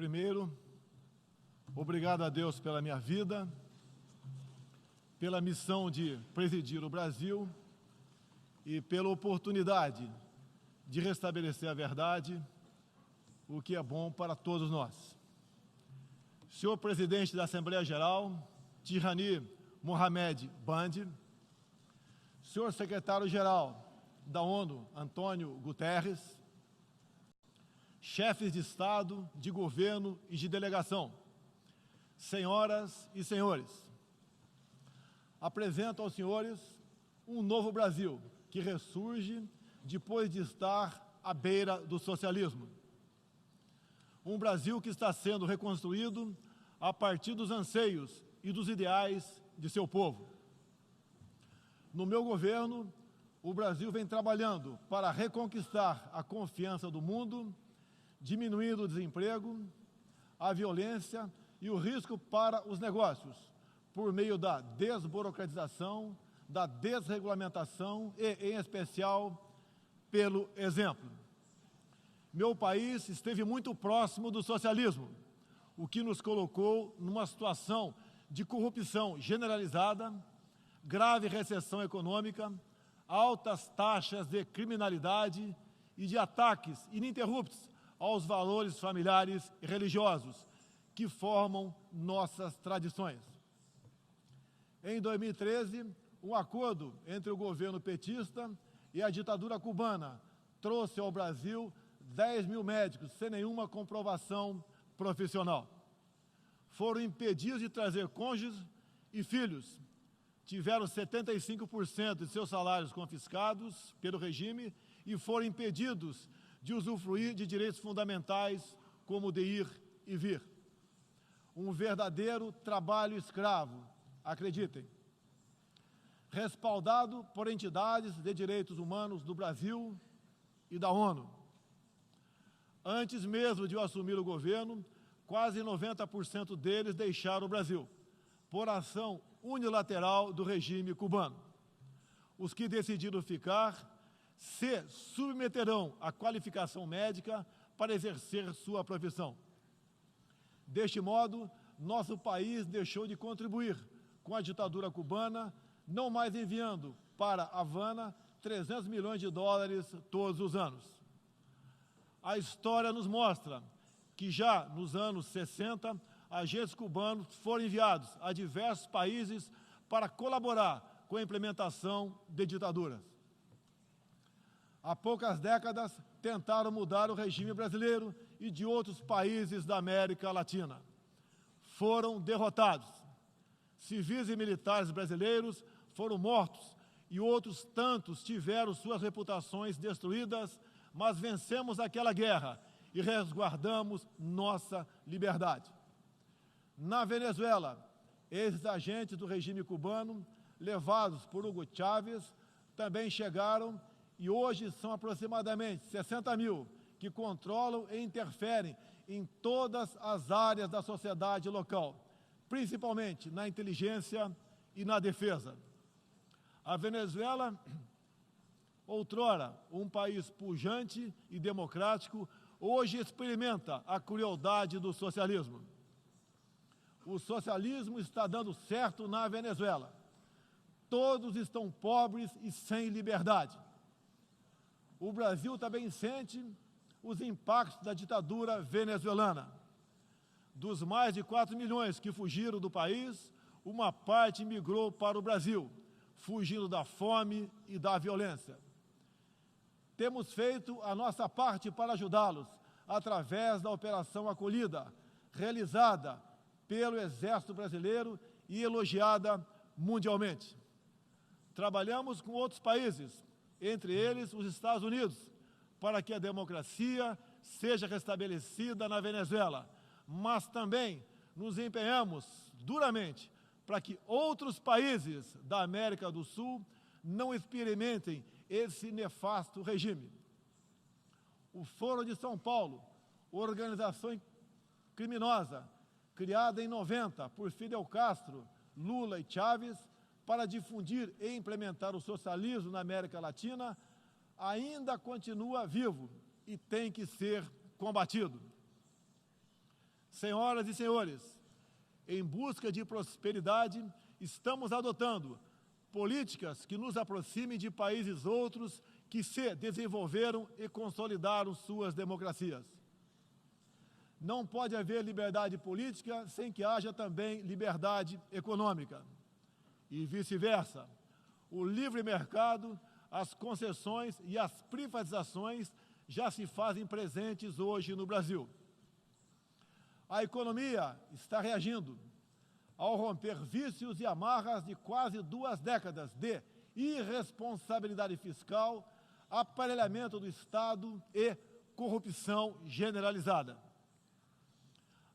Primeiro, obrigado a Deus pela minha vida, pela missão de presidir o Brasil e pela oportunidade de restabelecer a verdade, o que é bom para todos nós. Senhor Presidente da Assembleia Geral, Tirani Mohamed Bandi, Senhor Secretário-Geral da ONU, Antônio Guterres, chefes de Estado, de Governo e de Delegação, senhoras e senhores, apresento aos senhores um novo Brasil que ressurge depois de estar à beira do socialismo. Um Brasil que está sendo reconstruído a partir dos anseios e dos ideais de seu povo. No meu governo, o Brasil vem trabalhando para reconquistar a confiança do mundo, diminuindo o desemprego, a violência e o risco para os negócios, por meio da desburocratização, da desregulamentação e, em especial, pelo exemplo. Meu país esteve muito próximo do socialismo, o que nos colocou numa situação de corrupção generalizada, grave recessão econômica, altas taxas de criminalidade e de ataques ininterruptos aos valores familiares e religiosos que formam nossas tradições. Em 2013, um acordo entre o governo petista e a ditadura cubana trouxe ao Brasil 10 mil médicos sem nenhuma comprovação profissional. Foram impedidos de trazer cônjuges e filhos. Tiveram 75% de seus salários confiscados pelo regime e foram impedidos de usufruir de direitos fundamentais como o de ir e vir. Um verdadeiro trabalho escravo, acreditem. Respaldado por entidades de direitos humanos do Brasil e da ONU. Antes mesmo de eu assumir o governo, quase 90% deles deixaram o Brasil, por ação unilateral do regime cubano. Os que decidiram ficar se submeterão à qualificação médica para exercer sua profissão. Deste modo, nosso país deixou de contribuir com a ditadura cubana, não mais enviando para Havana 300 milhões de dólares todos os anos. A história nos mostra que já nos anos 60, agentes cubanos foram enviados a diversos países para colaborar com a implementação de ditaduras. Há poucas décadas, tentaram mudar o regime brasileiro e de outros países da América Latina. Foram derrotados. Civis e militares brasileiros foram mortos e outros tantos tiveram suas reputações destruídas, mas vencemos aquela guerra e resguardamos nossa liberdade. Na Venezuela, esses agentes do regime cubano, levados por Hugo Chávez, também chegaram e hoje são aproximadamente 60 mil que controlam e interferem em todas as áreas da sociedade local, principalmente na inteligência e na defesa. A Venezuela, outrora um país pujante e democrático, hoje experimenta a crueldade do socialismo. O socialismo está dando certo na Venezuela. Todos estão pobres e sem liberdade. O Brasil também sente os impactos da ditadura venezuelana. Dos mais de 4 milhões que fugiram do país, uma parte migrou para o Brasil, fugindo da fome e da violência. Temos feito a nossa parte para ajudá-los, através da Operação Acolhida, realizada pelo Exército Brasileiro e elogiada mundialmente. Trabalhamos com outros países, entre eles os Estados Unidos, para que a democracia seja restabelecida na Venezuela, mas também nos empenhamos duramente para que outros países da América do Sul não experimentem esse nefasto regime. O Foro de São Paulo, organização criminosa, criada em 90 por Fidel Castro, Lula e Chávez, para difundir e implementar o socialismo na América Latina, ainda continua vivo e tem que ser combatido. Senhoras e senhores, em busca de prosperidade, estamos adotando políticas que nos aproximem de países outros que se desenvolveram e consolidaram suas democracias. Não pode haver liberdade política sem que haja também liberdade econômica. E vice-versa. O livre mercado, as concessões e as privatizações já se fazem presentes hoje no Brasil. A economia está reagindo ao romper vícios e amarras de quase 2 décadas de irresponsabilidade fiscal, aparelhamento do Estado e corrupção generalizada.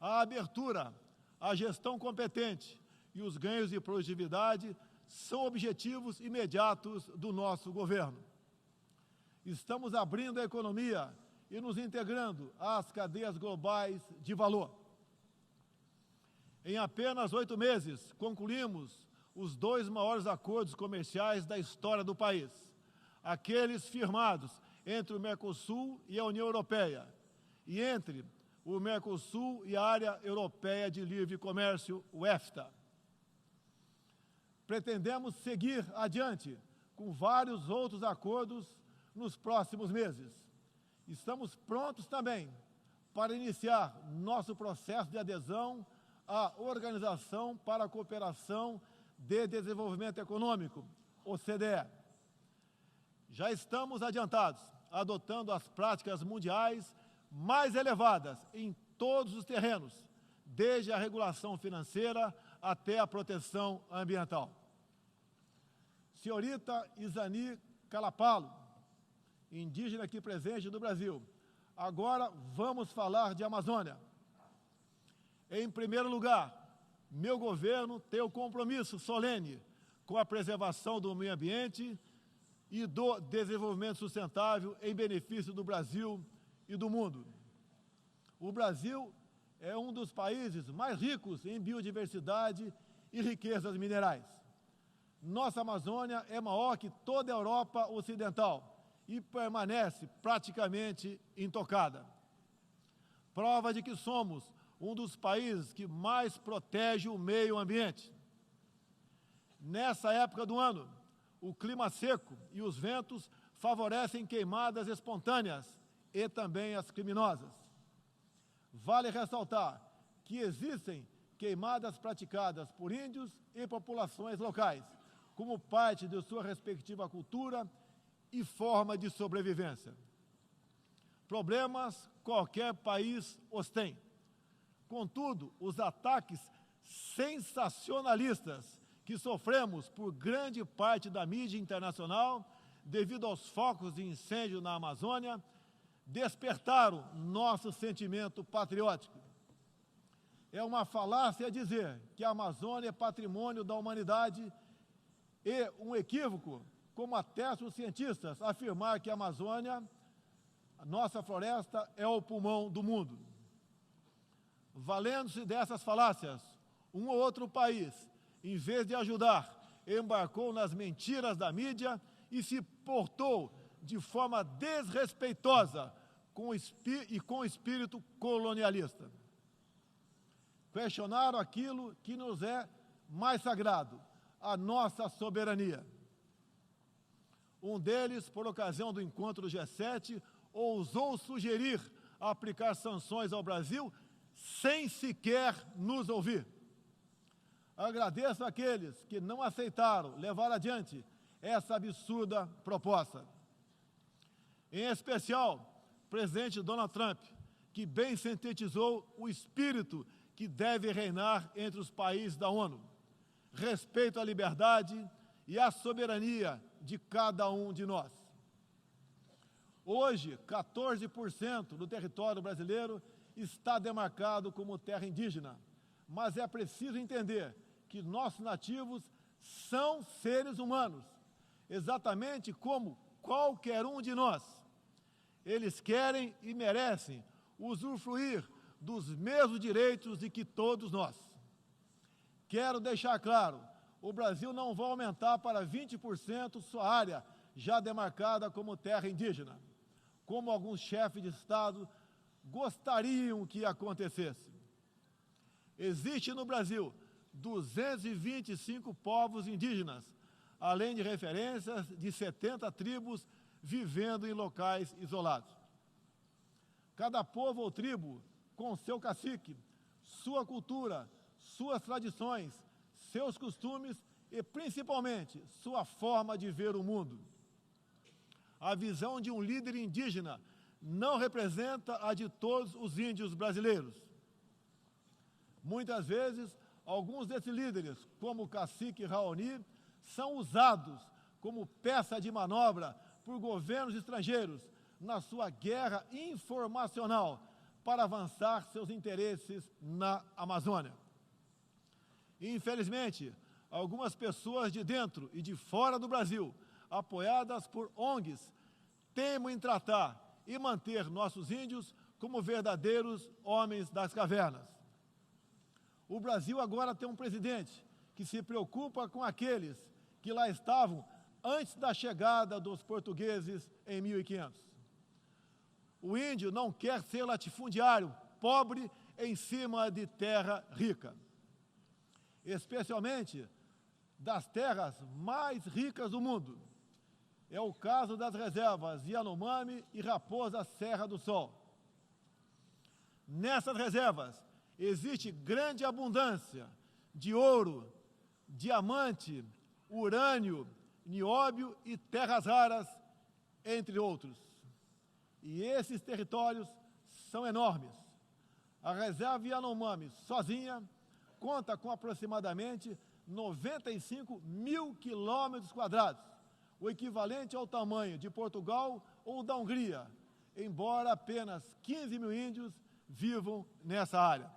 A abertura, a gestão competente e os ganhos de produtividade são objetivos imediatos do nosso governo. Estamos abrindo a economia e nos integrando às cadeias globais de valor. Em apenas 8 meses, concluímos os 2 maiores acordos comerciais da história do país, aqueles firmados entre o Mercosul e a União Europeia, e entre o Mercosul e a Área Europeia de Livre Comércio, o EFTA. Pretendemos seguir adiante com vários outros acordos nos próximos meses. Estamos prontos também para iniciar nosso processo de adesão à Organização para a Cooperação de Desenvolvimento Econômico, OCDE. Já estamos adiantados, adotando as práticas mundiais mais elevadas em todos os terrenos, desde a regulação financeira até a proteção ambiental. Senhorita Isani Calapalo, indígena aqui presente do Brasil, agora vamos falar de Amazônia. Em primeiro lugar, meu governo tem o compromisso solene com a preservação do meio ambiente e do desenvolvimento sustentável em benefício do Brasil e do mundo. O Brasil é um dos países mais ricos em biodiversidade e riquezas minerais. Nossa Amazônia é maior que toda a Europa Ocidental e permanece praticamente intocada. Prova de que somos um dos países que mais protege o meio ambiente. Nessa época do ano, o clima seco e os ventos favorecem queimadas espontâneas e também as criminosas. Vale ressaltar que existem queimadas praticadas por índios e populações locais, como parte de sua respectiva cultura e forma de sobrevivência. Problemas qualquer país os tem. Contudo, os ataques sensacionalistas que sofremos por grande parte da mídia internacional, devido aos focos de incêndio na Amazônia, despertaram nosso sentimento patriótico. É uma falácia dizer que a Amazônia é patrimônio da humanidade e um equívoco, como atestam os cientistas, afirmar que a Amazônia, a nossa floresta, é o pulmão do mundo. Valendo-se dessas falácias, um ou outro país, em vez de ajudar, embarcou nas mentiras da mídia e se portou de forma desrespeitosa com espírito colonialista. Questionaram aquilo que nos é mais sagrado, a nossa soberania. Um deles, por ocasião do encontro do G7, ousou sugerir aplicar sanções ao Brasil sem sequer nos ouvir. Agradeço àqueles que não aceitaram levar adiante essa absurda proposta. Em especial, o presidente Donald Trump, que bem sintetizou o espírito que deve reinar entre os países da ONU: respeito à liberdade e à soberania de cada um de nós. Hoje, 14% do território brasileiro está demarcado como terra indígena, mas é preciso entender que nossos nativos são seres humanos, exatamente como qualquer um de nós. Eles querem e merecem usufruir dos mesmos direitos de que todos nós. Quero deixar claro, o Brasil não vai aumentar para 20% sua área já demarcada como terra indígena, como alguns chefes de Estado gostariam que acontecesse. Existe no Brasil 225 povos indígenas, além de referências de 70 tribos vivendo em locais isolados. Cada povo ou tribo, com seu cacique, sua cultura, suas tradições, seus costumes e, principalmente, sua forma de ver o mundo. A visão de um líder indígena não representa a de todos os índios brasileiros. Muitas vezes, alguns desses líderes, como o cacique Raoni, são usados como peça de manobra por governos estrangeiros na sua guerra informacional para avançar seus interesses na Amazônia. Infelizmente, algumas pessoas de dentro e de fora do Brasil, apoiadas por ONGs, teimam em tratar e manter nossos índios como verdadeiros homens das cavernas. O Brasil agora tem um presidente que se preocupa com aqueles que lá estavam antes da chegada dos portugueses em 1500. O índio não quer ser latifundiário, pobre em cima de terra rica, especialmente das terras mais ricas do mundo. É o caso das reservas Yanomami e Raposa Serra do Sol. Nessas reservas existe grande abundância de ouro, diamante, urânio, nióbio e terras raras, entre outros. E esses territórios são enormes. A reserva Yanomami, sozinha, conta com aproximadamente 95 mil quilômetros quadrados, o equivalente ao tamanho de Portugal ou da Hungria, embora apenas 15 mil índios vivam nessa área.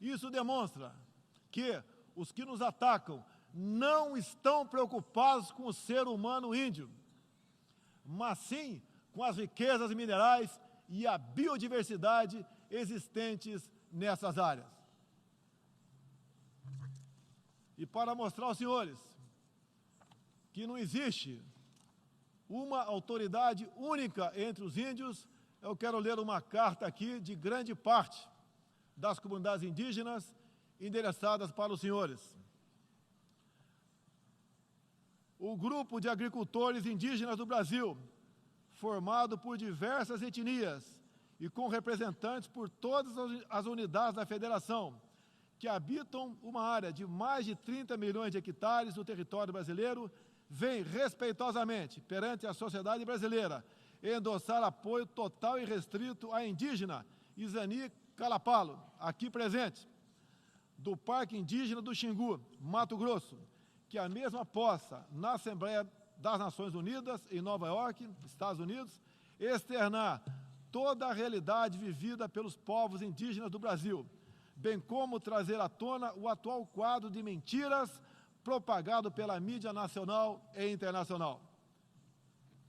Isso demonstra que os que nos atacam não estão preocupados com o ser humano índio, mas sim com as riquezas minerais e a biodiversidade existentes nessas áreas. E para mostrar aos senhores que não existe uma autoridade única entre os índios, eu quero ler uma carta aqui de grande parte das comunidades indígenas endereçadas para os senhores. O grupo de agricultores indígenas do Brasil, formado por diversas etnias e com representantes por todas as unidades da federação, que habitam uma área de mais de 30 milhões de hectares do território brasileiro, vem respeitosamente perante a sociedade brasileira endossar apoio total e restrito à indígena Isani Calapalo, aqui presente, do Parque Indígena do Xingu, Mato Grosso, que a mesma possa, na Assembleia das Nações Unidas, em Nova York, Estados Unidos, externar toda a realidade vivida pelos povos indígenas do Brasil, bem como trazer à tona o atual quadro de mentiras propagado pela mídia nacional e internacional,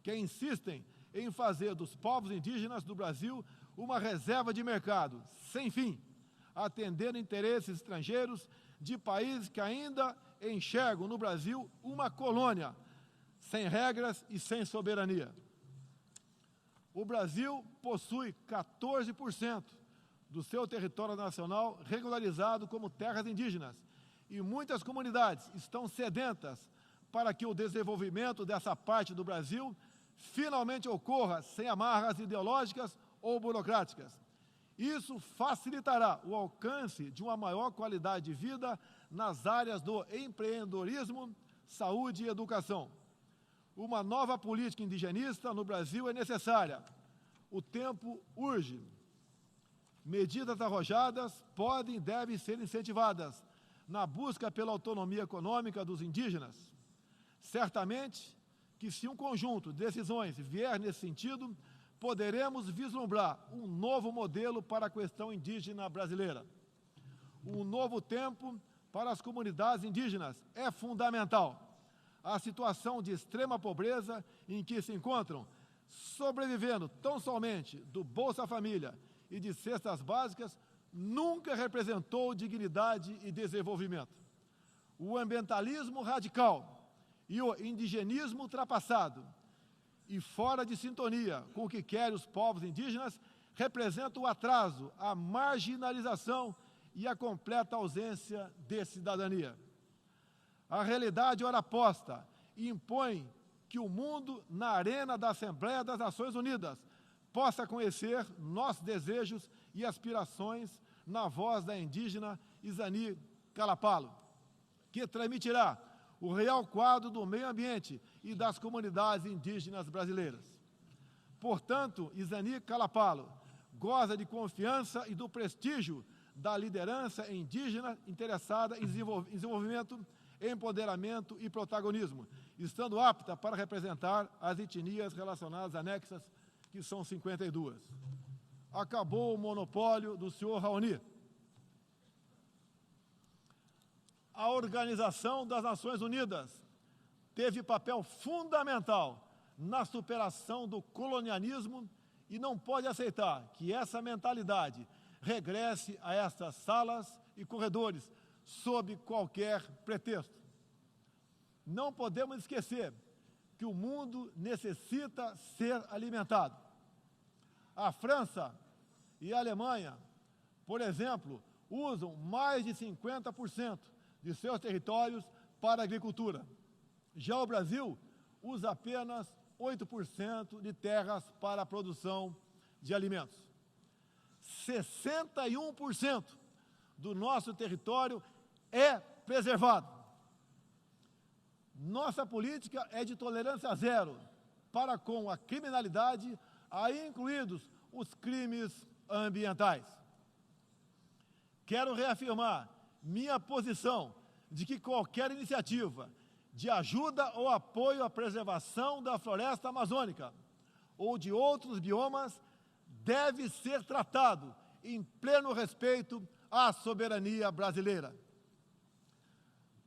que insistem em fazer dos povos indígenas do Brasil uma reserva de mercado sem fim, atendendo interesses estrangeiros de países que ainda enxergam no Brasil uma colônia, sem regras e sem soberania. O Brasil possui 14% do seu território nacional regularizado como terras indígenas, e muitas comunidades estão sedentas para que o desenvolvimento dessa parte do Brasil finalmente ocorra sem amarras ideológicas ou burocráticas. Isso facilitará o alcance de uma maior qualidade de vida nas áreas do empreendedorismo, saúde e educação. Uma nova política indigenista no Brasil é necessária. O tempo urge. Medidas arrojadas podem e devem ser incentivadas na busca pela autonomia econômica dos indígenas. Certamente que, se um conjunto de decisões vier nesse sentido, poderemos vislumbrar um novo modelo para a questão indígena brasileira. Um novo tempo para as comunidades indígenas é fundamental. A situação de extrema pobreza em que se encontram, sobrevivendo tão somente do Bolsa Família e de cestas básicas, nunca representou dignidade e desenvolvimento. O ambientalismo radical e o indigenismo ultrapassado e fora de sintonia com o que querem os povos indígenas representam o atraso, a marginalização e a completa ausência de cidadania. A realidade ora posta impõe que o mundo, na arena da Assembleia das Nações Unidas, possa conhecer nossos desejos e aspirações na voz da indígena Izani Kalapalo, que transmitirá o real quadro do meio ambiente e das comunidades indígenas brasileiras. Portanto, Izani Kalapalo goza de confiança e do prestígio da liderança indígena interessada em desenvolvimento, empoderamento e protagonismo, estando apta para representar as etnias relacionadas anexas, que são 52. Acabou o monopólio do senhor Raoni. A Organização das Nações Unidas teve papel fundamental na superação do colonialismo e não pode aceitar que essa mentalidade regresse a estas salas e corredores sob qualquer pretexto. Não podemos esquecer que o mundo necessita ser alimentado. A França e a Alemanha, por exemplo, usam mais de 50% de seus territórios para a agricultura. Já o Brasil usa apenas 8% de terras para a produção de alimentos. 61% do nosso território é preservado. Nossa política é de tolerância zero para com a criminalidade, aí incluídos os crimes ambientais. Quero reafirmar minha posição de que qualquer iniciativa de ajuda ou apoio à preservação da floresta amazônica ou de outros biomas deve ser tratado em pleno respeito à soberania brasileira.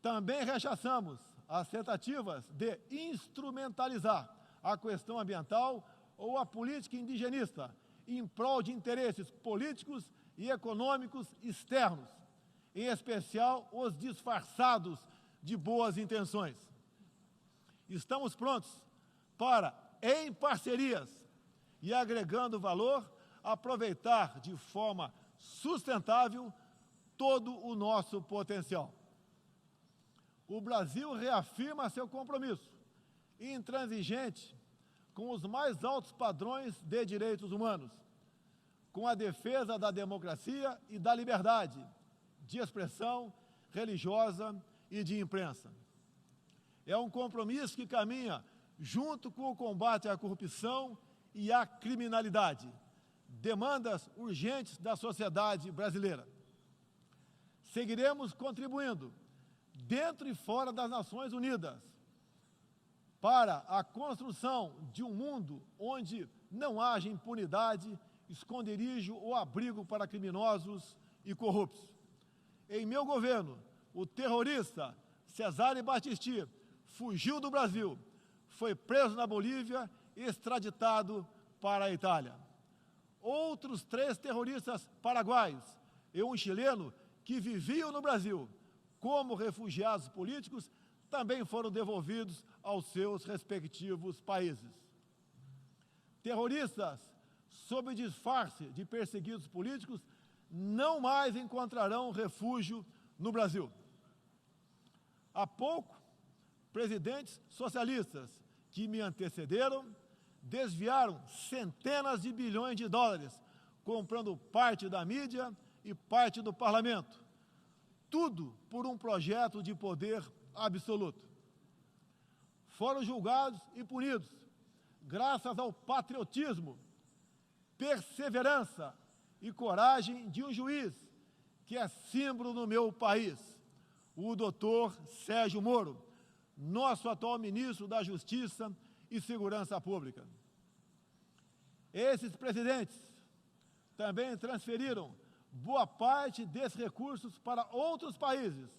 Também rechaçamos as tentativas de instrumentalizar a questão ambiental ou a política indigenista em prol de interesses políticos e econômicos externos, em especial os disfarçados de boas intenções. Estamos prontos para, em parcerias e agregando valor, aproveitar de forma sustentável todo o nosso potencial. O Brasil reafirma seu compromisso intransigente com os mais altos padrões de direitos humanos, com a defesa da democracia e da liberdade de expressão religiosa e de imprensa. É um compromisso que caminha junto com o combate à corrupção e à criminalidade, demandas urgentes da sociedade brasileira. Seguiremos contribuindo, dentro e fora das Nações Unidas, para a construção de um mundo onde não haja impunidade, esconderijo ou abrigo para criminosos e corruptos. Em meu governo, o terrorista Cesare Battisti fugiu do Brasil, foi preso na Bolívia e extraditado para a Itália. Outros 3 terroristas paraguaios e um chileno que viviam no Brasil como refugiados políticos também foram devolvidos aos seus respectivos países. Terroristas, sob disfarce de perseguidos políticos, não mais encontrarão refúgio no Brasil. Há pouco, presidentes socialistas que me antecederam desviaram centenas de bilhões de dólares, comprando parte da mídia e parte do parlamento. Tudo por um projeto de poder absoluto. Foram julgados e punidos, graças ao patriotismo, perseverança e coragem de um juiz que é símbolo no meu país, o doutor Sérgio Moro, nosso atual ministro da Justiça e Segurança Pública. Esses presidentes também transferiram boa parte desses recursos para outros países,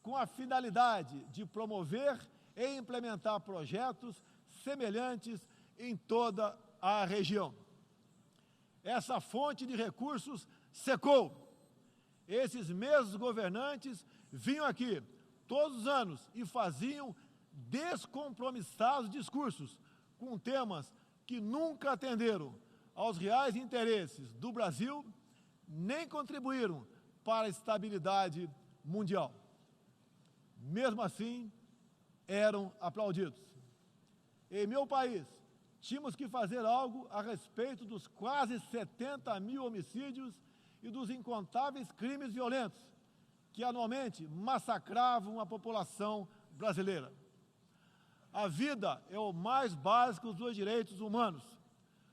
com a finalidade de promover e implementar projetos semelhantes em toda a região. Essa fonte de recursos secou. Esses mesmos governantes vinham aqui todos os anos e faziam descompromissados discursos com temas que nunca atenderam aos reais interesses do Brasil, nem contribuíram para a estabilidade mundial. Mesmo assim, eram aplaudidos. Em meu país, tínhamos que fazer algo a respeito dos quase 70 mil homicídios e dos incontáveis crimes violentos que anualmente massacravam a população brasileira. A vida é o mais básico dos direitos humanos.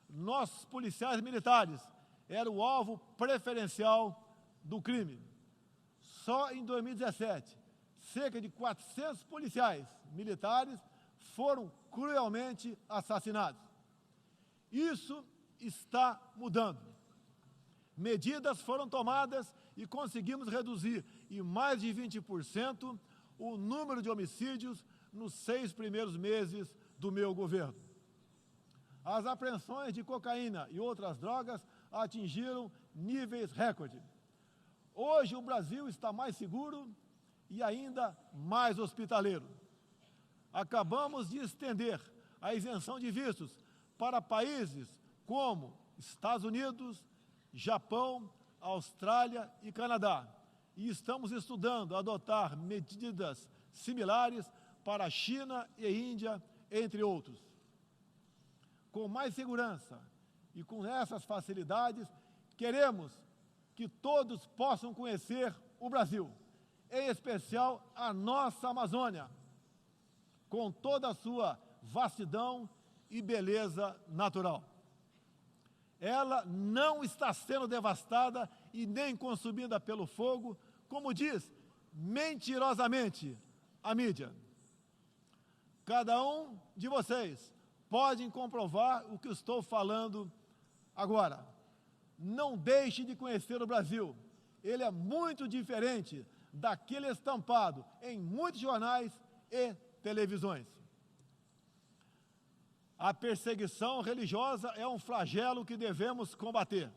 Nossos policiais militares eram o alvo preferencial do crime. Só em 2017, cerca de 400 policiais militares foram cruelmente assassinados. Isso está mudando. Medidas foram tomadas e conseguimos reduzir em mais de 20% o número de homicídios nos 6 primeiros meses do meu governo. As apreensões de cocaína e outras drogas atingiram níveis recorde. Hoje o Brasil está mais seguro e ainda mais hospitaleiro. Acabamos de estender a isenção de vistos para países como Estados Unidos, Japão, Austrália e Canadá. E estamos estudando adotar medidas similares para a China e Índia, entre outros. Com mais segurança e com essas facilidades, queremos que todos possam conhecer o Brasil, em especial a nossa Amazônia, com toda a sua vastidão e beleza natural. Ela não está sendo devastada e nem consumida pelo fogo, como diz mentirosamente a mídia. Cada um de vocês pode comprovar o que estou falando agora. Não deixe de conhecer o Brasil. Ele é muito diferente daquele estampado em muitos jornais e televisões. A perseguição religiosa é um flagelo que devemos combater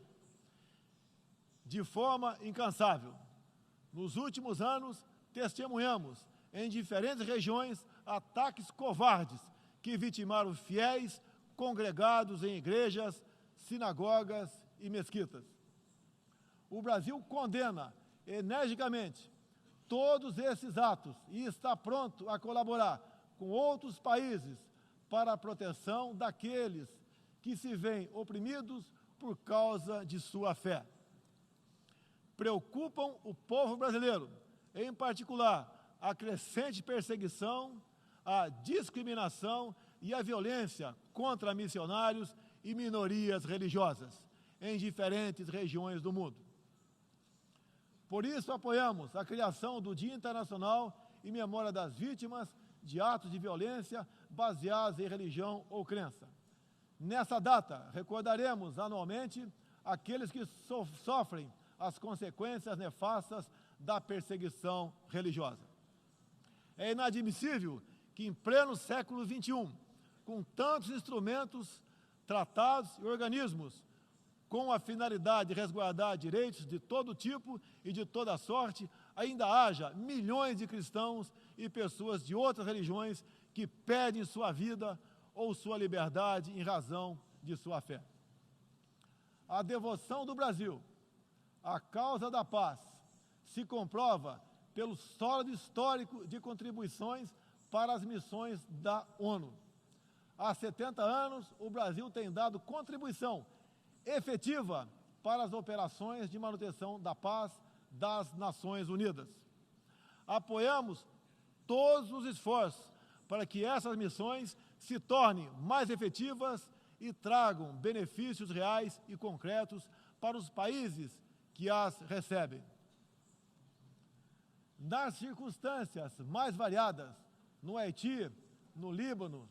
de forma incansável. Nos últimos anos, testemunhamos em diferentes regiões ataques covardes que vitimaram fiéis congregados em igrejas, sinagogas e mesquitas. O Brasil condena energicamente todos esses atos e está pronto a colaborar com outros países para a proteção daqueles que se veem oprimidos por causa de sua fé. Preocupam o povo brasileiro, em particular, a crescente perseguição, a discriminação e a violência contra missionários e minorias religiosas em diferentes regiões do mundo. Por isso, apoiamos a criação do Dia Internacional em memória das vítimas de atos de violência baseados em religião ou crença. Nessa data, recordaremos anualmente aqueles que sofrem as consequências nefastas da perseguição religiosa. É inadmissível que, em pleno século XXI, com tantos instrumentos, tratados e organismos com a finalidade de resguardar direitos de todo tipo e de toda sorte, ainda haja milhões de cristãos e pessoas de outras religiões que perdem sua vida ou sua liberdade em razão de sua fé. A devoção do Brasil à causa da paz se comprova pelo sólido histórico de contribuições para as missões da ONU. Há 70 anos, o Brasil tem dado contribuição efetiva para as operações de manutenção da paz das Nações Unidas. Apoiamos todos os esforços para que essas missões se tornem mais efetivas e tragam benefícios reais e concretos para os países que as recebem. Nas circunstâncias mais variadas, no Haiti, no Líbano,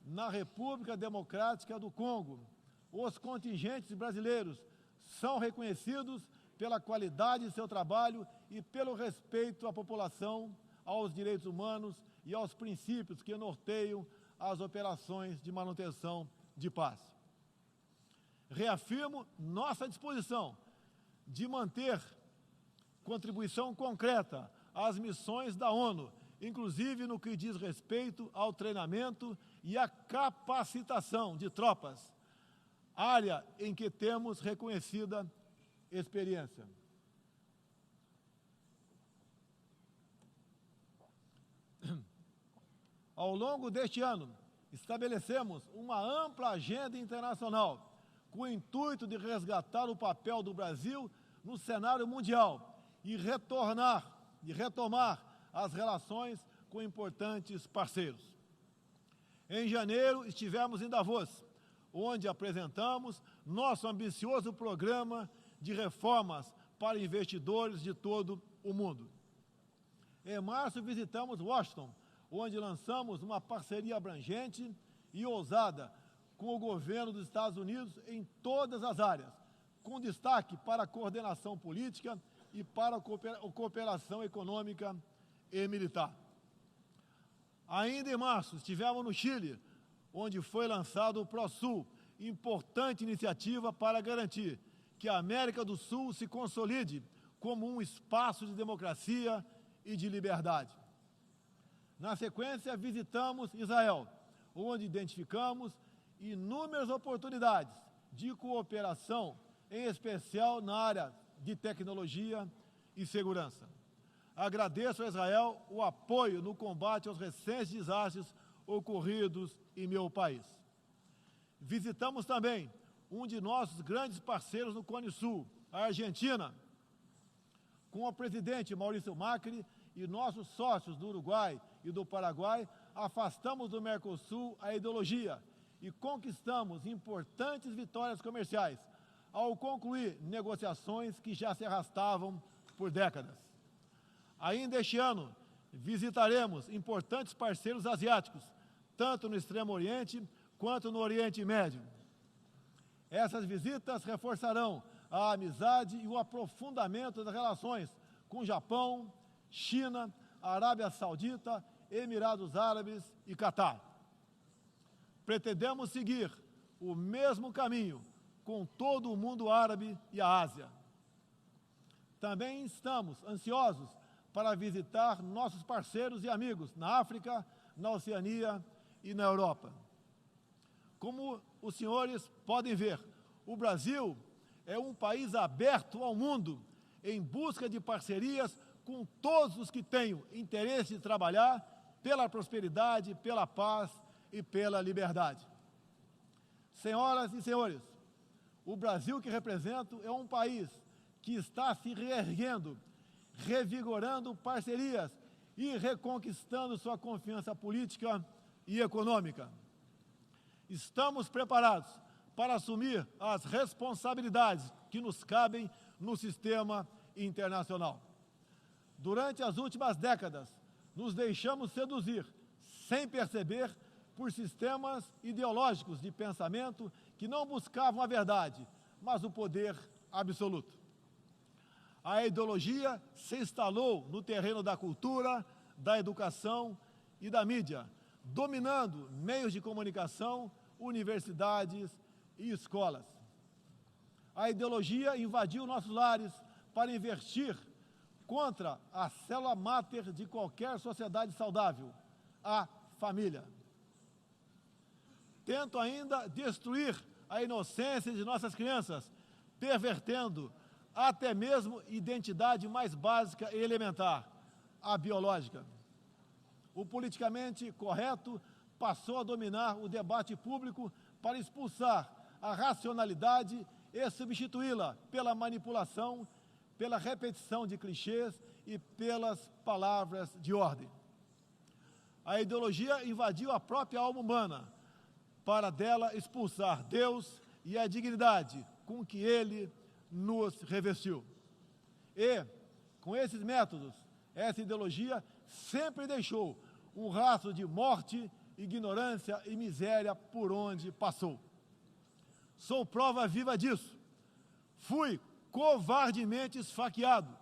na República Democrática do Congo, os contingentes brasileiros são reconhecidos pela qualidade de seu trabalho e pelo respeito à população, aos direitos humanos e aos princípios que norteiam as operações de manutenção de paz. Reafirmo nossa disposição de manter contribuição concreta às missões da ONU, inclusive no que diz respeito ao treinamento e à capacitação de tropas, área em que temos reconhecida experiência. Ao longo deste ano, estabelecemos uma ampla agenda internacional com o intuito de resgatar o papel do Brasil no cenário mundial e retomar as relações com importantes parceiros. Em janeiro, estivemos em Davos, onde apresentamos nosso ambicioso programa de reformas para investidores de todo o mundo. Em março, visitamos Washington, onde lançamos uma parceria abrangente e ousada com o governo dos Estados Unidos em todas as áreas, com destaque para a coordenação política e para a cooperação econômica e militar. Ainda em março, estivemos no Chile, onde foi lançado o ProSul, importante iniciativa para garantir que a América do Sul se consolide como um espaço de democracia e de liberdade. Na sequência, visitamos Israel, onde identificamos inúmeras oportunidades de cooperação, em especial na área de tecnologia e segurança. Agradeço a Israel o apoio no combate aos recentes desastres ocorridos em meu país. Visitamos também um de nossos grandes parceiros no Cone Sul, a Argentina, com o presidente Maurício Macri e nossos sócios do Uruguai e do Paraguai, afastamos do Mercosul a ideologia e conquistamos importantes vitórias comerciais, ao concluir negociações que já se arrastavam por décadas. Ainda este ano, visitaremos importantes parceiros asiáticos, tanto no Extremo Oriente quanto no Oriente Médio. Essas visitas reforçarão a amizade e o aprofundamento das relações com Japão, China, Arábia Saudita, Emirados Árabes e Catar. Pretendemos seguir o mesmo caminho com todo o mundo árabe e a Ásia. Também estamos ansiosos para visitar nossos parceiros e amigos na África, na Oceania e na Europa. Como os senhores podem ver, o Brasil é um país aberto ao mundo em busca de parcerias com todos os que tenham interesse de trabalhar pela prosperidade, pela paz e pela liberdade. Senhoras e senhores, o Brasil que represento é um país que está se reerguendo, revigorando parcerias e reconquistando sua confiança política e econômica. Estamos preparados para assumir as responsabilidades que nos cabem no sistema internacional. Durante as últimas décadas, nos deixamos seduzir, sem perceber, por sistemas ideológicos de pensamento que não buscavam a verdade, mas o poder absoluto. A ideologia se instalou no terreno da cultura, da educação e da mídia, dominando meios de comunicação, universidades e escolas. A ideologia invadiu nossos lares para investir contra a célula máter de qualquer sociedade saudável, a família. Tento ainda destruir a inocência de nossas crianças, pervertendo até mesmo identidade mais básica e elementar, a biológica. O politicamente correto passou a dominar o debate público para expulsar a racionalidade e substituí-la pela manipulação, pela repetição de clichês e pelas palavras de ordem. A ideologia invadiu a própria alma humana, para dela expulsar Deus e a dignidade com que Ele nos revestiu. E, com esses métodos, essa ideologia sempre deixou um rastro de morte, ignorância e miséria por onde passou. Sou prova viva disso. Fui covardemente esfaqueado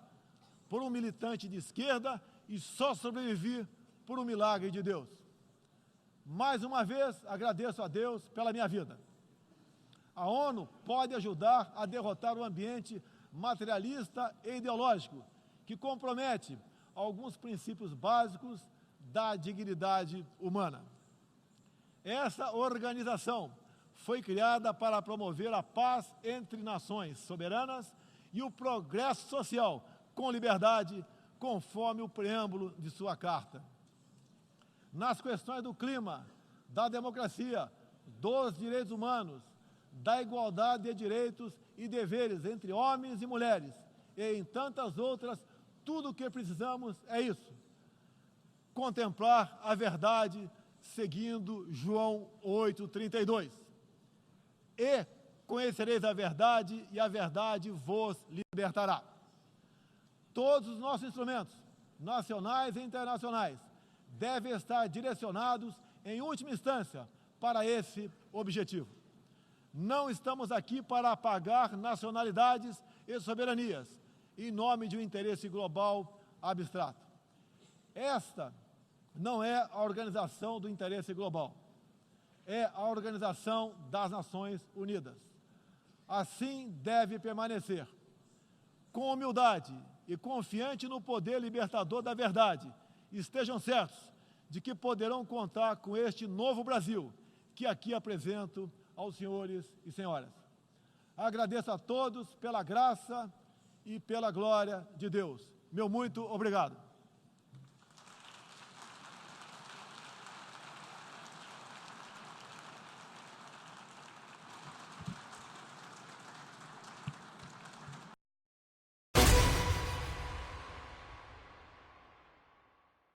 por um militante de esquerda e só sobrevivi por um milagre de Deus. Mais uma vez, agradeço a Deus pela minha vida. A ONU pode ajudar a derrotar o ambiente materialista e ideológico que compromete alguns princípios básicos da dignidade humana. Essa organização foi criada para promover a paz entre nações soberanas e o progresso social com liberdade, conforme o preâmbulo de sua carta. nas questões do clima, da democracia, dos direitos humanos, da igualdade de direitos e deveres entre homens e mulheres, e em tantas outras, tudo o que precisamos é isso: contemplar a verdade seguindo João 8,32. E conhecereis a verdade, e a verdade vos libertará. Todos os nossos instrumentos, nacionais e internacionais, devem estar direcionados, em última instância, para esse objetivo. Não estamos aqui para apagar nacionalidades e soberanias, em nome de um interesse global abstrato. Esta não é a organização do interesse global, é a Organização das Nações Unidas. Assim deve permanecer, com humildade e confiante no poder libertador da verdade. Estejam certos de que poderão contar com este novo Brasil, que aqui apresento aos senhores e senhoras. Agradeço a todos pela graça e pela glória de Deus. Meu muito obrigado.